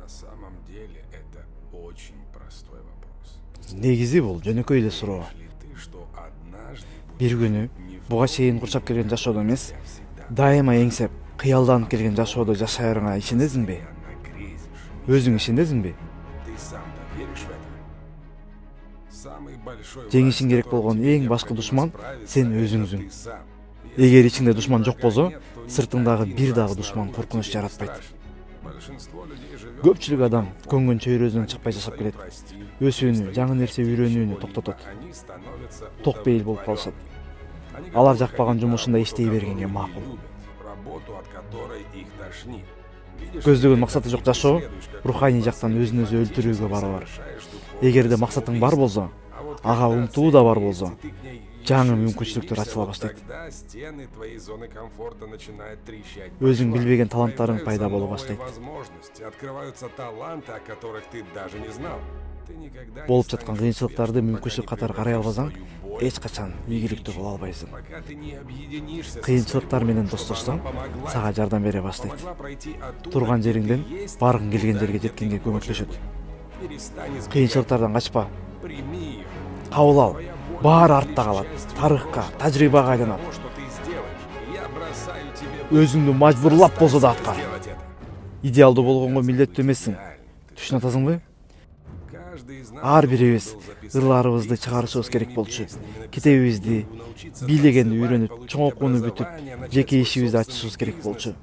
самом деле это очень простой вопрос. Негизи бул жөнөкөй эле суроо. Бир күнү буга чейин курчап келген жашоодо эмес, дайыма эңсеп, кыялданып келген жашоодо жашаарыңа ишенесиңби? Өзүң ишенесиңби? Жеңишиң керек болгон эң башкы душман сен өзүңсүң. Эгер ичиңде душман жок болсо, сыртыңдагы бир дагы душман коркунуч жаратпайт. Көпчүлүк адам көңгөн чөйрөсүнөн чыкпай жашап келет. Өсүүнү, жаңы нерсе үйрөнүүнү токтотот. Токпейил болуп калышат. Алар жакпаган жумушунда иштей бергенге макул. Көздөгөн максаты жок жашоо руханий жактан өзүн өзү өлтүрүүгө барабар. Эгерде максатың бар болсо, ага умтуу да бар болсо, жаңы мүмкүнчүлүктөр ачыла баштайт. Өзүң билбеген таланттарың пайда боло баштайт. Болуп жаткан кыйынчылыктарды мүмкүнчүлүк катары карай албасаң, эч качан ийгиликтүү боло албайсың. Кыйынчылыктар менен достошсоң, сага жардам бере баштайт. Турган жериңден баргың келген жерге жеткенге көмөктөшөт. Кыйынчылыктардан качпа. Кабыл ал. Баары артта калат. Тарыхка, тажрыйбага айланат. Өзүңдү мажбурлап болсо да аткар. Идеалдуу болгонго милдеттүү эмессиң. Түшүнүп атасыңбы? Ар бирибиз ырларыбызды чыгарышыбыз керек болчу. Китебибизди, бийлегенди үйрөнүп, чоң окууну бүтүп, жеке ишибизди ачышыбыз керек болчу.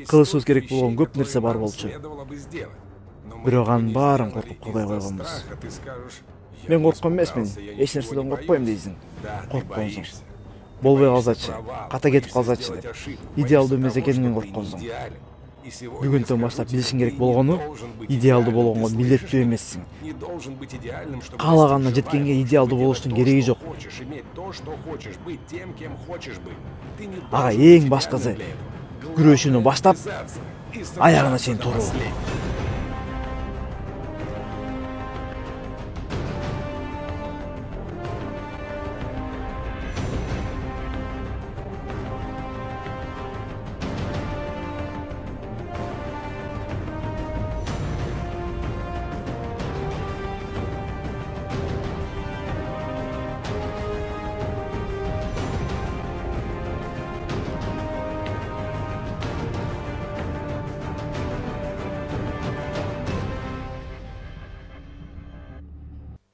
Кылышыбыз керек болгон көп нерсе бар болчу. Бирок анын баарын коркуп кылбай койгонбуз. Мен корккон эмесмин, эч нерседен коркпойм дейсиң. Коркпойсуң. Болбой калсачы, ката кетип калсачы деп. Идеалдуу эмес экениңден коркконсуң. Бүгүнтөн баштап билишиң керек болгону, идеалдуу болгонго милдеттүү эмессиң. Каалаганына жеткенге идеалдуу болуштун кереги жок. Ага эң башкысы күрөшүүнү баштап, аягына чейин туруу.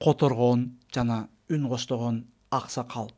Которгон жана үн коштогон аксакал.